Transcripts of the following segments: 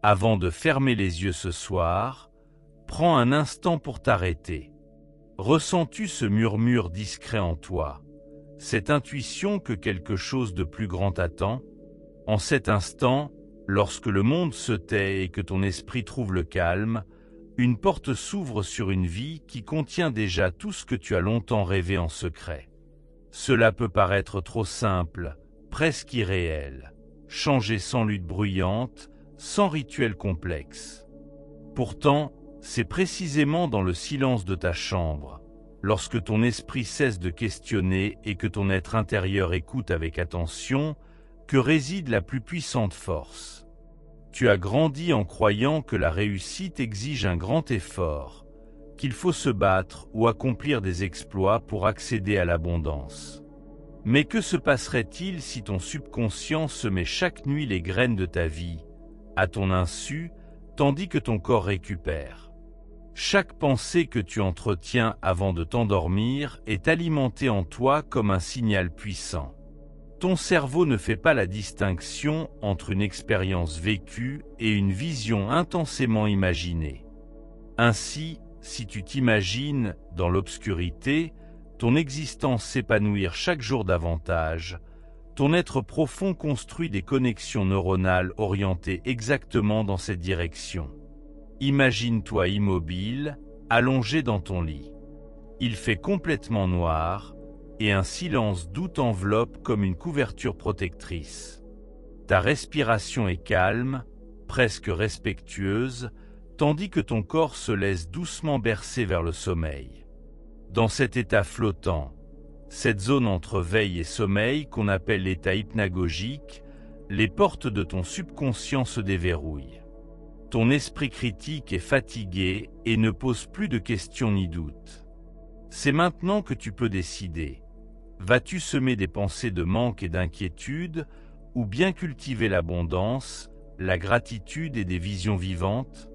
Avant de fermer les yeux ce soir, prends un instant pour t'arrêter. Ressens-tu ce murmure discret en toi, cette intuition que quelque chose de plus grand t'attend? En cet instant, lorsque le monde se tait et que ton esprit trouve le calme, une porte s'ouvre sur une vie qui contient déjà tout ce que tu as longtemps rêvé en secret. Cela peut paraître trop simple, presque irréel, changer sans lutte bruyante, sans rituel complexe. Pourtant, c'est précisément dans le silence de ta chambre, lorsque ton esprit cesse de questionner et que ton être intérieur écoute avec attention, que réside la plus puissante force. Tu as grandi en croyant que la réussite exige un grand effort, qu'il faut se battre ou accomplir des exploits pour accéder à l'abondance. Mais que se passerait-il si ton subconscient semait chaque nuit les graines de ta vie, à ton insu, tandis que ton corps récupère? Chaque pensée que tu entretiens avant de t'endormir est alimentée en toi comme un signal puissant. Ton cerveau ne fait pas la distinction entre une expérience vécue et une vision intensément imaginée. Ainsi, si tu t'imagines, dans l'obscurité, ton existence s'épanouir chaque jour davantage, ton être profond construit des connexions neuronales orientées exactement dans cette direction. Imagine-toi immobile, allongé dans ton lit. Il fait complètement noir, et un silence doux t'enveloppe comme une couverture protectrice. Ta respiration est calme, presque respectueuse, tandis que ton corps se laisse doucement bercer vers le sommeil. Dans cet état flottant, cette zone entre veille et sommeil qu'on appelle l'état hypnagogique, les portes de ton subconscient se déverrouillent. Ton esprit critique est fatigué et ne pose plus de questions ni doutes. C'est maintenant que tu peux décider. Vas-tu semer des pensées de manque et d'inquiétude, ou bien cultiver l'abondance, la gratitude et des visions vivantes?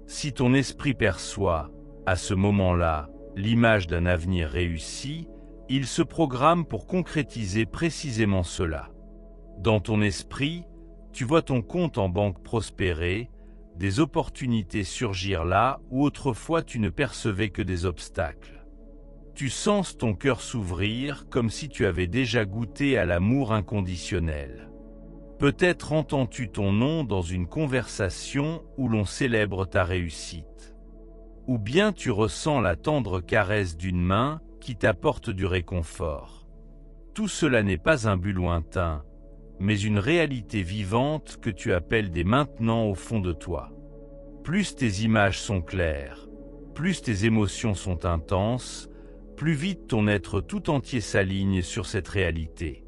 Si ton esprit perçoit, à ce moment-là, l'image d'un avenir réussi, il se programme pour concrétiser précisément cela. Dans ton esprit, tu vois ton compte en banque prospérer, des opportunités surgir là où autrefois tu ne percevais que des obstacles. Tu sens ton cœur s'ouvrir comme si tu avais déjà goûté à l'amour inconditionnel. Peut-être entends-tu ton nom dans une conversation où l'on célèbre ta réussite. Ou bien tu ressens la tendre caresse d'une main qui t'apporte du réconfort. Tout cela n'est pas un but lointain, mais une réalité vivante que tu appelles dès maintenant au fond de toi. Plus tes images sont claires, plus tes émotions sont intenses, plus vite ton être tout entier s'aligne sur cette réalité.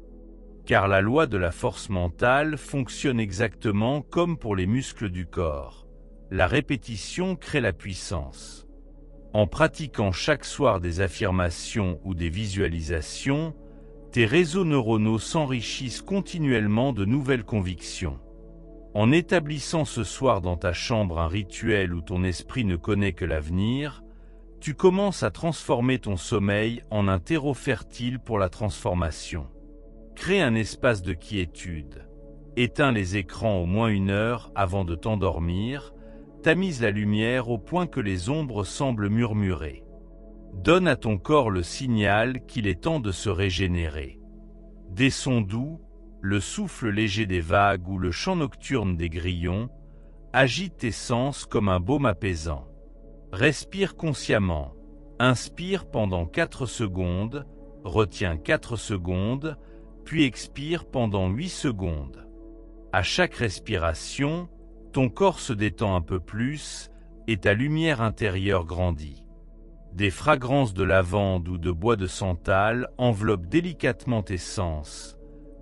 Car la loi de la force mentale fonctionne exactement comme pour les muscles du corps. La répétition crée la puissance. En pratiquant chaque soir des affirmations ou des visualisations, tes réseaux neuronaux s'enrichissent continuellement de nouvelles convictions. En établissant ce soir dans ta chambre un rituel où ton esprit ne connaît que l'avenir, tu commences à transformer ton sommeil en un terreau fertile pour la transformation. Crée un espace de quiétude. Éteins les écrans au moins 1 heure avant de t'endormir. Tamise la lumière au point que les ombres semblent murmurer. Donne à ton corps le signal qu'il est temps de se régénérer. Des sons doux, le souffle léger des vagues ou le chant nocturne des grillons, agitent tes sens comme un baume apaisant. Respire consciemment. Inspire pendant 4 secondes, retiens 4 secondes, puis expire pendant 8 secondes. À chaque respiration, ton corps se détend un peu plus et ta lumière intérieure grandit. Des fragrances de lavande ou de bois de santal enveloppent délicatement tes sens,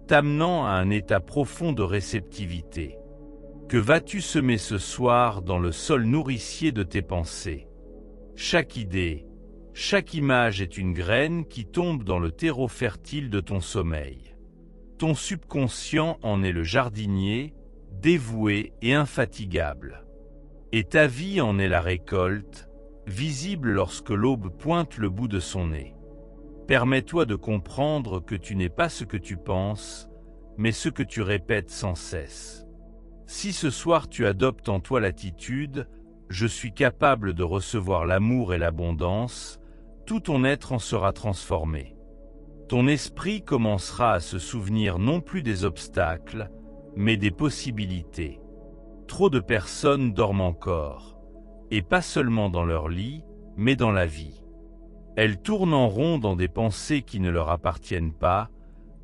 t'amenant à un état profond de réceptivité. Que vas-tu semer ce soir dans le sol nourricier de tes pensées? Chaque idée, chaque image est une graine qui tombe dans le terreau fertile de ton sommeil. Ton subconscient en est le jardinier, dévoué et infatigable. Et ta vie en est la récolte, visible lorsque l'aube pointe le bout de son nez. Permets-toi de comprendre que tu n'es pas ce que tu penses, mais ce que tu répètes sans cesse. Si ce soir tu adoptes en toi l'attitude « Je suis capable de recevoir l'amour et l'abondance », tout ton être en sera transformé. Ton esprit commencera à se souvenir non plus des obstacles, mais des possibilités. Trop de personnes dorment encore, et pas seulement dans leur lit, mais dans la vie. Elles tournent en rond dans des pensées qui ne leur appartiennent pas,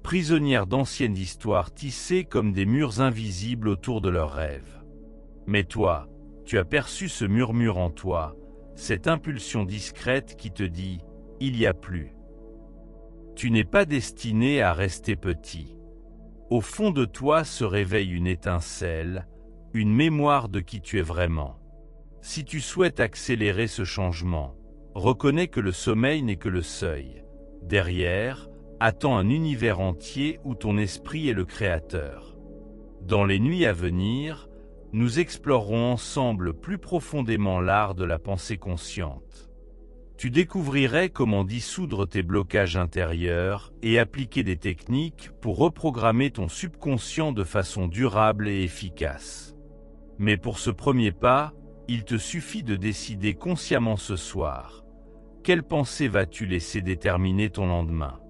prisonnières d'anciennes histoires tissées comme des murs invisibles autour de leurs rêves. Mais toi, tu as perçu ce murmure en toi, cette impulsion discrète qui te dit « il y a plus ». Tu n'es pas destiné à rester petit. Au fond de toi se réveille une étincelle, une mémoire de qui tu es vraiment. Si tu souhaites accélérer ce changement, reconnais que le sommeil n'est que le seuil. Derrière, attend un univers entier où ton esprit est le créateur. Dans les nuits à venir, nous explorerons ensemble plus profondément l'art de la pensée consciente. Tu découvrirais comment dissoudre tes blocages intérieurs et appliquer des techniques pour reprogrammer ton subconscient de façon durable et efficace. Mais pour ce premier pas, il te suffit de décider consciemment ce soir. Quelle pensée vas-tu laisser déterminer ton lendemain?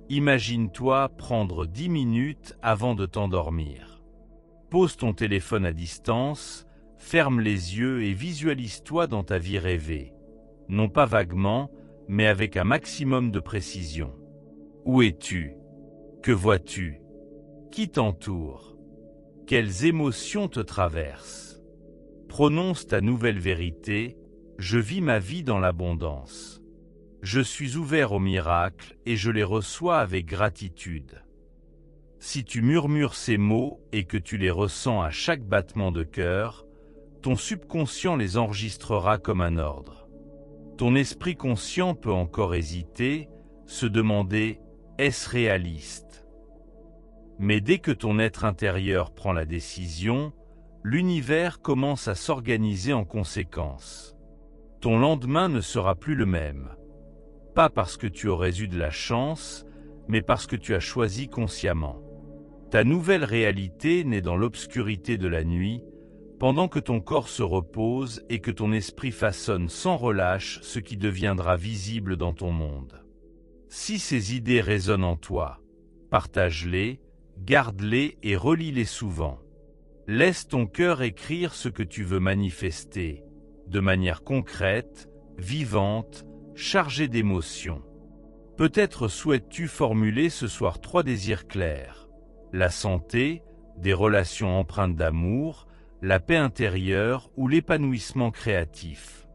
Imagine-toi prendre 10 minutes avant de t'endormir. Pose ton téléphone à distance, ferme les yeux et visualise-toi dans ta vie rêvée. Non pas vaguement, mais avec un maximum de précision. Où es-tu? Que vois-tu? Qui t'entoure? Quelles émotions te traversent? Prononce ta nouvelle vérité, je vis ma vie dans l'abondance. Je suis ouvert aux miracles et je les reçois avec gratitude. Si tu murmures ces mots et que tu les ressens à chaque battement de cœur, ton subconscient les enregistrera comme un ordre. Ton esprit conscient peut encore hésiter, se demander « est-ce réaliste ?» Mais dès que ton être intérieur prend la décision, l'univers commence à s'organiser en conséquence. Ton lendemain ne sera plus le même. Pas parce que tu aurais eu de la chance, mais parce que tu as choisi consciemment. Ta nouvelle réalité naît dans l'obscurité de la nuit, pendant que ton corps se repose et que ton esprit façonne sans relâche ce qui deviendra visible dans ton monde. Si ces idées résonnent en toi, partage-les, garde-les et relis-les souvent. Laisse ton cœur écrire ce que tu veux manifester, de manière concrète, vivante, chargée d'émotions. Peut-être souhaites-tu formuler ce soir 3 désirs clairs. La santé, des relations empreintes d'amour, la paix intérieure ou l'épanouissement créatif.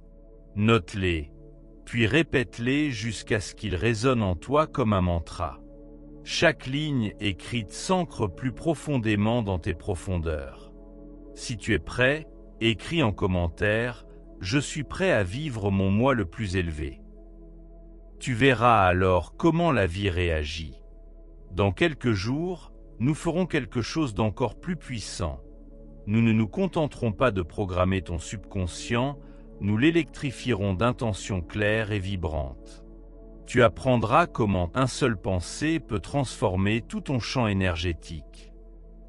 Note-les, puis répète-les jusqu'à ce qu'ils résonnent en toi comme un mantra. Chaque ligne écrite s'ancre plus profondément dans tes profondeurs. Si tu es prêt, écris en commentaire « Je suis prêt à vivre mon moi le plus élevé ». Tu verras alors comment la vie réagit. Dans quelques jours, nous ferons quelque chose d'encore plus puissant. Nous ne nous contenterons pas de programmer ton subconscient, nous l'électrifierons d'intentions claires et vibrantes. Tu apprendras comment un seul pensée peut transformer tout ton champ énergétique.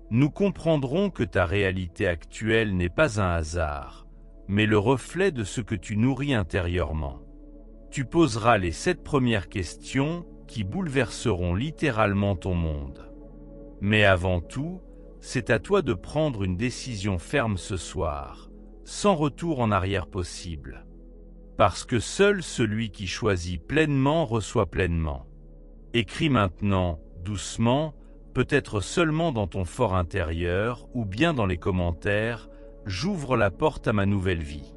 Nous comprendrons que ta réalité actuelle n'est pas un hasard, mais le reflet de ce que tu nourris intérieurement. Tu poseras les 7 premières questions qui bouleverseront littéralement ton monde. Mais avant tout, c'est à toi de prendre une décision ferme ce soir, sans retour en arrière possible. Parce que seul celui qui choisit pleinement reçoit pleinement. Écris maintenant, doucement, peut-être seulement dans ton fort intérieur ou bien dans les commentaires, j'ouvre la porte à ma nouvelle vie.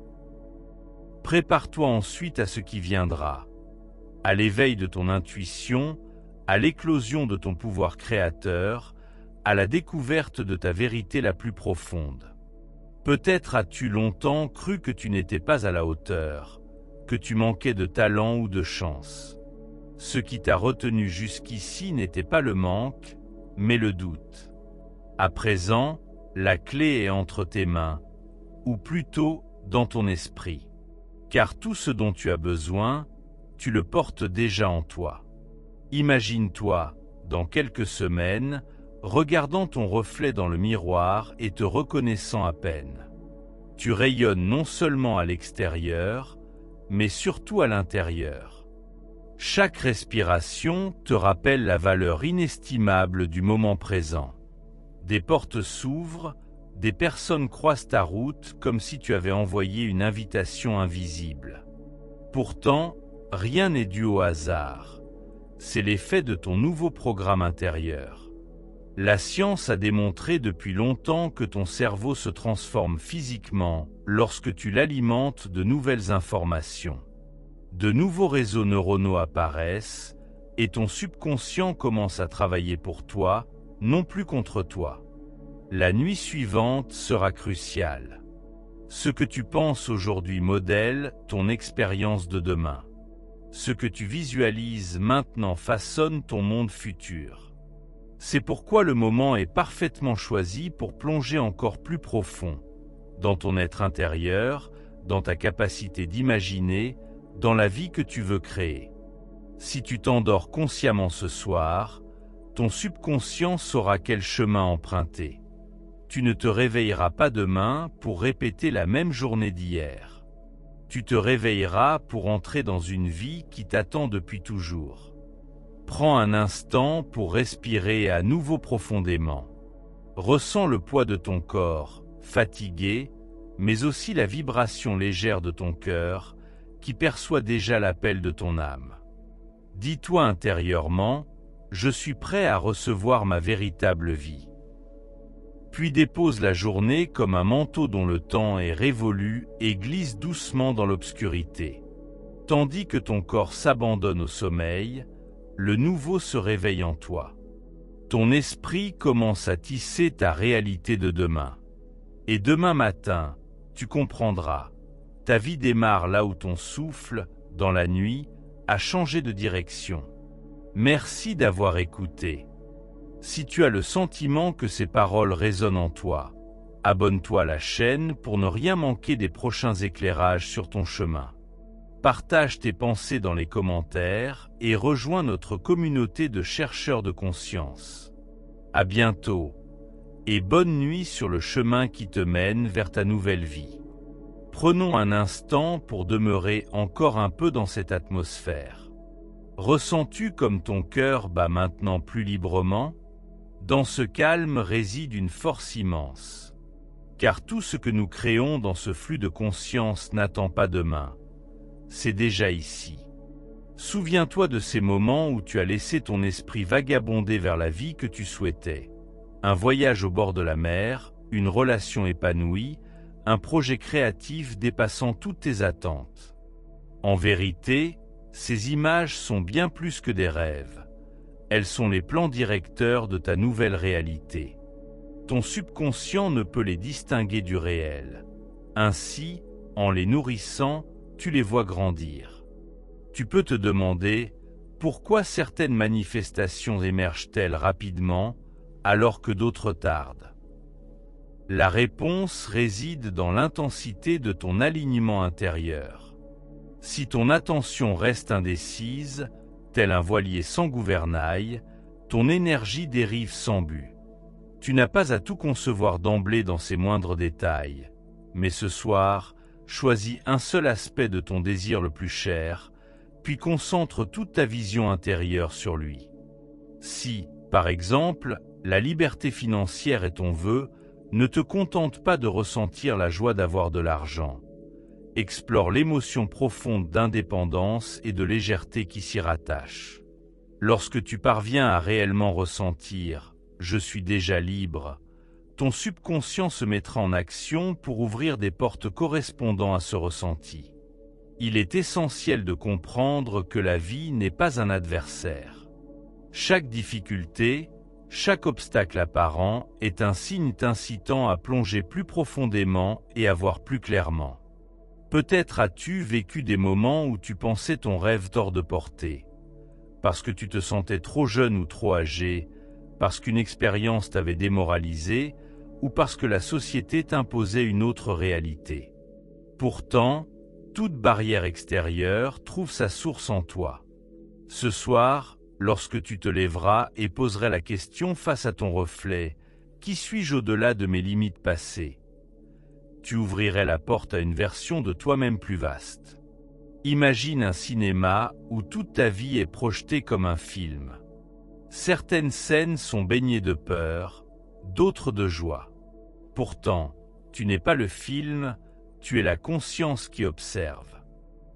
Prépare-toi ensuite à ce qui viendra, à l'éveil de ton intuition, à l'éclosion de ton pouvoir créateur, à la découverte de ta vérité la plus profonde. Peut-être as-tu longtemps cru que tu n'étais pas à la hauteur, que tu manquais de talent ou de chance. Ce qui t'a retenu jusqu'ici n'était pas le manque, mais le doute. À présent, la clé est entre tes mains, ou plutôt dans ton esprit. Car tout ce dont tu as besoin, tu le portes déjà en toi. Imagine-toi, dans quelques semaines, regardant ton reflet dans le miroir et te reconnaissant à peine. Tu rayonnes non seulement à l'extérieur, mais surtout à l'intérieur. Chaque respiration te rappelle la valeur inestimable du moment présent. Des portes s'ouvrent, des personnes croisent ta route comme si tu avais envoyé une invitation invisible. Pourtant, rien n'est dû au hasard. C'est l'effet de ton nouveau programme intérieur. La science a démontré depuis longtemps que ton cerveau se transforme physiquement lorsque tu l'alimentes de nouvelles informations. De nouveaux réseaux neuronaux apparaissent et ton subconscient commence à travailler pour toi, non plus contre toi. La nuit suivante sera cruciale. Ce que tu penses aujourd'hui modèle ton expérience de demain. Ce que tu visualises maintenant façonne ton monde futur. C'est pourquoi le moment est parfaitement choisi pour plonger encore plus profond, dans ton être intérieur, dans ta capacité d'imaginer, dans la vie que tu veux créer. Si tu t'endors consciemment ce soir, ton subconscient saura quel chemin emprunter. Tu ne te réveilleras pas demain pour répéter la même journée d'hier. Tu te réveilleras pour entrer dans une vie qui t'attend depuis toujours. Prends un instant pour respirer à nouveau profondément. Ressens le poids de ton corps, fatigué, mais aussi la vibration légère de ton cœur, qui perçoit déjà l'appel de ton âme. Dis-toi intérieurement, je suis prêt à recevoir ma véritable vie. Puis dépose la journée comme un manteau dont le temps est révolu et glisse doucement dans l'obscurité. Tandis que ton corps s'abandonne au sommeil, le nouveau se réveille en toi. Ton esprit commence à tisser ta réalité de demain. Et demain matin, tu comprendras. Ta vie démarre là où ton souffle, dans la nuit, a changé de direction. Merci d'avoir écouté. Si tu as le sentiment que ces paroles résonnent en toi, abonne-toi à la chaîne pour ne rien manquer des prochains éclairages sur ton chemin. Partage tes pensées dans les commentaires et rejoins notre communauté de chercheurs de conscience. À bientôt et bonne nuit sur le chemin qui te mène vers ta nouvelle vie. Prenons un instant pour demeurer encore un peu dans cette atmosphère. Ressens-tu comme ton cœur bat maintenant plus librement? Dans ce calme réside une force immense. Car tout ce que nous créons dans ce flux de conscience n'attend pas demain. C'est déjà ici. Souviens-toi de ces moments où tu as laissé ton esprit vagabonder vers la vie que tu souhaitais. Un voyage au bord de la mer, une relation épanouie, un projet créatif dépassant toutes tes attentes. En vérité, ces images sont bien plus que des rêves. Elles sont les plans directeurs de ta nouvelle réalité. Ton subconscient ne peut les distinguer du réel. Ainsi, en les nourrissant, tu les vois grandir. Tu peux te demander pourquoi certaines manifestations émergent-elles rapidement alors que d'autres tardent. La réponse réside dans l'intensité de ton alignement intérieur. Si ton attention reste indécise, tel un voilier sans gouvernail, ton énergie dérive sans but. Tu n'as pas à tout concevoir d'emblée dans ses moindres détails, mais ce soir, choisis un seul aspect de ton désir le plus cher, puis concentre toute ta vision intérieure sur lui. Si, par exemple, la liberté financière est ton vœu, ne te contente pas de ressentir la joie d'avoir de l'argent. Explore l'émotion profonde d'indépendance et de légèreté qui s'y rattache. Lorsque tu parviens à réellement ressentir « je suis déjà libre », ton subconscient se mettra en action pour ouvrir des portes correspondant à ce ressenti. Il est essentiel de comprendre que la vie n'est pas un adversaire. Chaque difficulté, chaque obstacle apparent est un signe t'incitant à plonger plus profondément et à voir plus clairement. Peut-être as-tu vécu des moments où tu pensais ton rêve hors de portée, parce que tu te sentais trop jeune ou trop âgé, parce qu'une expérience t'avait démoralisé, ou parce que la société t'imposait une autre réalité. Pourtant, toute barrière extérieure trouve sa source en toi. Ce soir, lorsque tu te lèveras et poserais la question face à ton reflet, « Qui suis-je au-delà de mes limites passées ?» Tu ouvrirais la porte à une version de toi-même plus vaste. Imagine un cinéma où toute ta vie est projetée comme un film. Certaines scènes sont baignées de peur, d'autres de joie. Pourtant, tu n'es pas le film, tu es la conscience qui observe.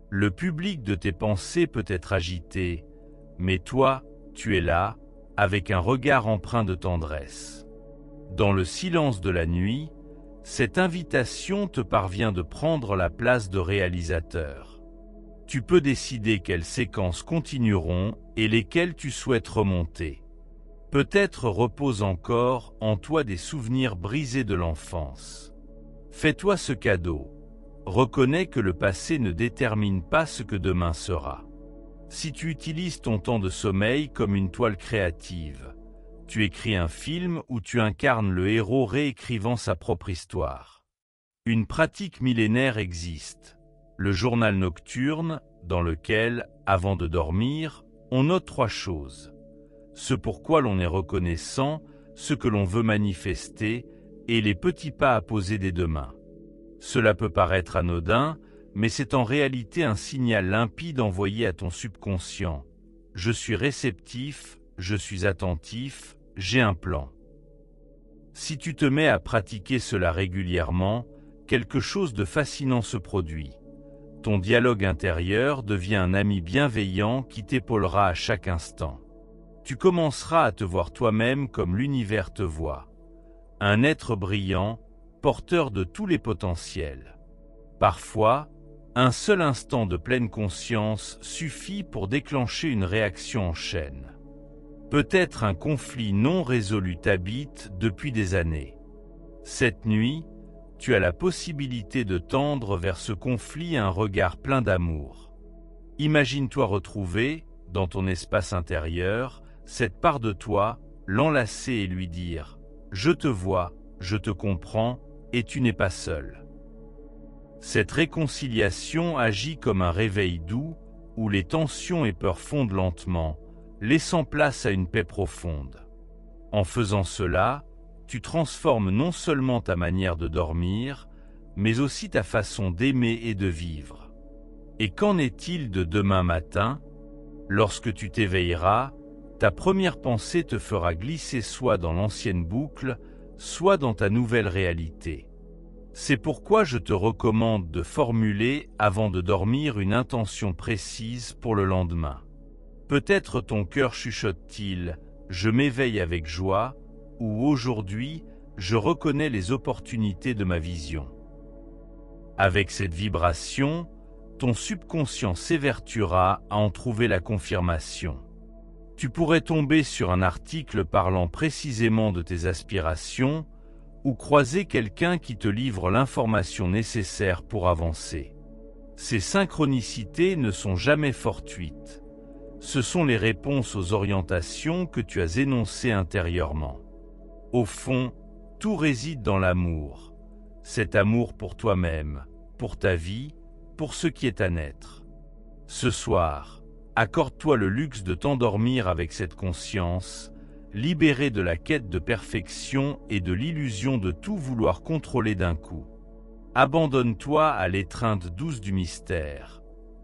Le public de tes pensées peut être agité, mais toi, tu es là, avec un regard empreint de tendresse. Dans le silence de la nuit, cette invitation te parvient de prendre la place de réalisateur. Tu peux décider quelles séquences continueront et lesquelles tu souhaites remonter. Peut-être reposent encore en toi des souvenirs brisés de l'enfance. Fais-toi ce cadeau. Reconnais que le passé ne détermine pas ce que demain sera. Si tu utilises ton temps de sommeil comme une toile créative, tu écris un film où tu incarnes le héros réécrivant sa propre histoire. Une pratique millénaire existe, le journal nocturne, dans lequel, avant de dormir, on note 3 choses. Ce pourquoi l'on est reconnaissant, ce que l'on veut manifester, et les petits pas à poser dès demain. Cela peut paraître anodin, mais c'est en réalité un signal limpide envoyé à ton subconscient. Je suis réceptif, je suis attentif, j'ai un plan. Si tu te mets à pratiquer cela régulièrement, quelque chose de fascinant se produit. Ton dialogue intérieur devient un ami bienveillant qui t'épaulera à chaque instant. Tu commenceras à te voir toi-même comme l'univers te voit. Un être brillant, porteur de tous les potentiels. Parfois, un seul instant de pleine conscience suffit pour déclencher une réaction en chaîne. Peut-être un conflit non résolu t'habite depuis des années. Cette nuit, tu as la possibilité de tendre vers ce conflit un regard plein d'amour. Imagine-toi retrouver, dans ton espace intérieur, cette part de toi, l'enlacer et lui dire « Je te vois, je te comprends, et tu n'es pas seul ». Cette réconciliation agit comme un réveil doux, où les tensions et peurs fondent lentement, laissant place à une paix profonde. En faisant cela, tu transformes non seulement ta manière de dormir, mais aussi ta façon d'aimer et de vivre. Et qu'en est-il de demain matin? Lorsque tu t'éveilleras, ta première pensée te fera glisser soit dans l'ancienne boucle, soit dans ta nouvelle réalité. C'est pourquoi je te recommande de formuler avant de dormir une intention précise pour le lendemain. Peut-être ton cœur chuchote-t-il « Je m'éveille avec joie » ou « Aujourd'hui, je reconnais les opportunités de ma vision ». Avec cette vibration, ton subconscient s'évertuera à en trouver la confirmation. Tu pourrais tomber sur un article parlant précisément de tes aspirations ou croiser quelqu'un qui te livre l'information nécessaire pour avancer. Ces synchronicités ne sont jamais fortuites. Ce sont les réponses aux orientations que tu as énoncées intérieurement. Au fond, tout réside dans l'amour. Cet amour pour toi-même, pour ta vie, pour ce qui est à naître. Ce soir, accorde-toi le luxe de t'endormir avec cette conscience, libéré de la quête de perfection et de l'illusion de tout vouloir contrôler d'un coup. Abandonne-toi à l'étreinte douce du mystère,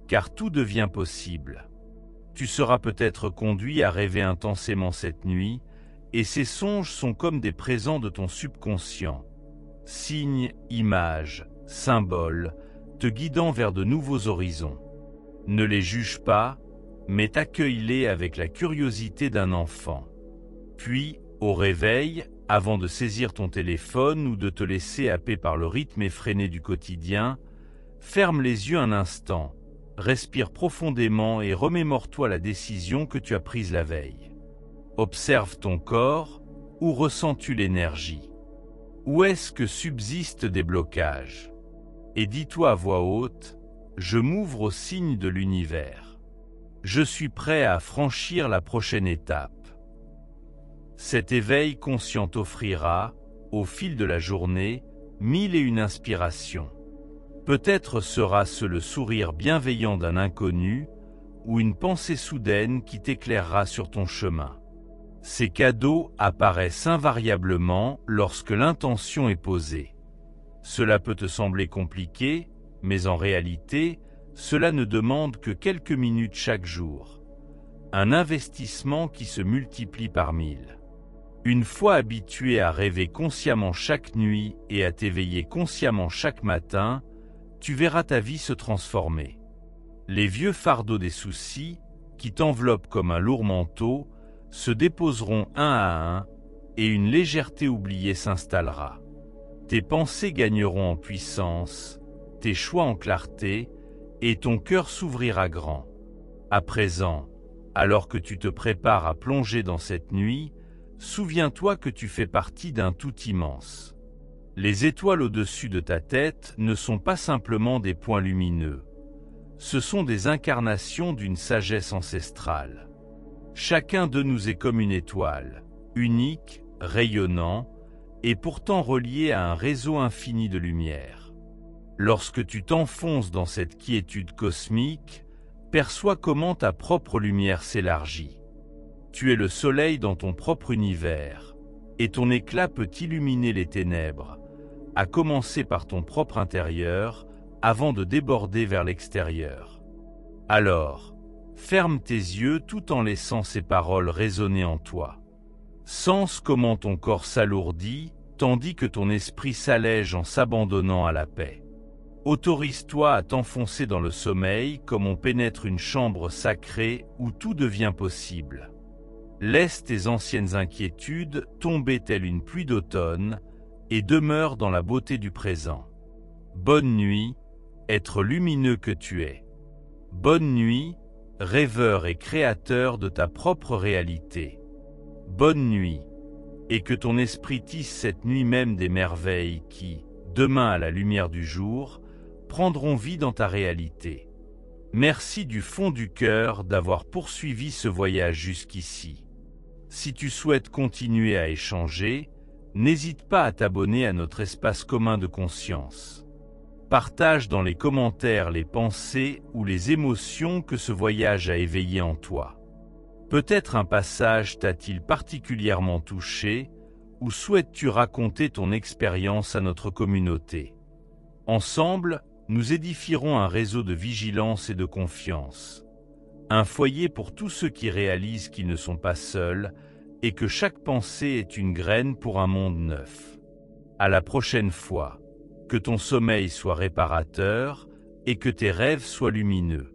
car tout devient possible. Tu seras peut-être conduit à rêver intensément cette nuit, et ces songes sont comme des présents de ton subconscient. Signes, images, symboles, te guidant vers de nouveaux horizons. Ne les juge pas, mais accueille-les avec la curiosité d'un enfant. Puis, au réveil, avant de saisir ton téléphone ou de te laisser happer par le rythme effréné du quotidien, ferme les yeux un instant, respire profondément et remémore-toi la décision que tu as prise la veille. Observe ton corps, où ressens-tu l'énergie? Où est-ce que subsistent des blocages? Et dis-toi à voix haute, je m'ouvre aux signes de l'univers. Je suis prêt à franchir la prochaine étape. Cet éveil conscient t'offrira, au fil de la journée, 1001 inspirations. Peut-être sera-ce le sourire bienveillant d'un inconnu, ou une pensée soudaine qui t'éclairera sur ton chemin. Ces cadeaux apparaissent invariablement lorsque l'intention est posée. Cela peut te sembler compliqué, mais en réalité, cela ne demande que quelques minutes chaque jour. Un investissement qui se multiplie par 1000. Une fois habitué à rêver consciemment chaque nuit et à t'éveiller consciemment chaque matin, tu verras ta vie se transformer. Les vieux fardeaux des soucis, qui t'enveloppent comme un lourd manteau, se déposeront un à un, et une légèreté oubliée s'installera. Tes pensées gagneront en puissance, tes choix en clarté, et ton cœur s'ouvrira grand. À présent, alors que tu te prépares à plonger dans cette nuit, souviens-toi que tu fais partie d'un tout immense. Les étoiles au-dessus de ta tête ne sont pas simplement des points lumineux. Ce sont des incarnations d'une sagesse ancestrale. Chacun de nous est comme une étoile, unique, rayonnant, et pourtant relié à un réseau infini de lumière. Lorsque tu t'enfonces dans cette quiétude cosmique, perçois comment ta propre lumière s'élargit. Tu es le soleil dans ton propre univers, et ton éclat peut illuminer les ténèbres, à commencer par ton propre intérieur, avant de déborder vers l'extérieur. Alors, ferme tes yeux tout en laissant ces paroles résonner en toi. Sens comment ton corps s'alourdit, tandis que ton esprit s'allège en s'abandonnant à la paix. Autorise-toi à t'enfoncer dans le sommeil comme on pénètre une chambre sacrée où tout devient possible. Laisse tes anciennes inquiétudes tomber telle une pluie d'automne et demeure dans la beauté du présent. Bonne nuit, être lumineux que tu es. Bonne nuit, rêveur et créateur de ta propre réalité. Bonne nuit, et que ton esprit tisse cette nuit même des merveilles qui, demain à la lumière du jour, prendront vie dans ta réalité. Merci du fond du cœur d'avoir poursuivi ce voyage jusqu'ici. Si tu souhaites continuer à échanger, n'hésite pas à t'abonner à notre espace commun de conscience. Partage dans les commentaires les pensées ou les émotions que ce voyage a éveillées en toi. Peut-être un passage t'a-t-il particulièrement touché, ou souhaites-tu raconter ton expérience à notre communauté? Ensemble, nous édifierons un réseau de vigilance et de confiance. Un foyer pour tous ceux qui réalisent qu'ils ne sont pas seuls et que chaque pensée est une graine pour un monde neuf. À la prochaine fois, que ton sommeil soit réparateur et que tes rêves soient lumineux.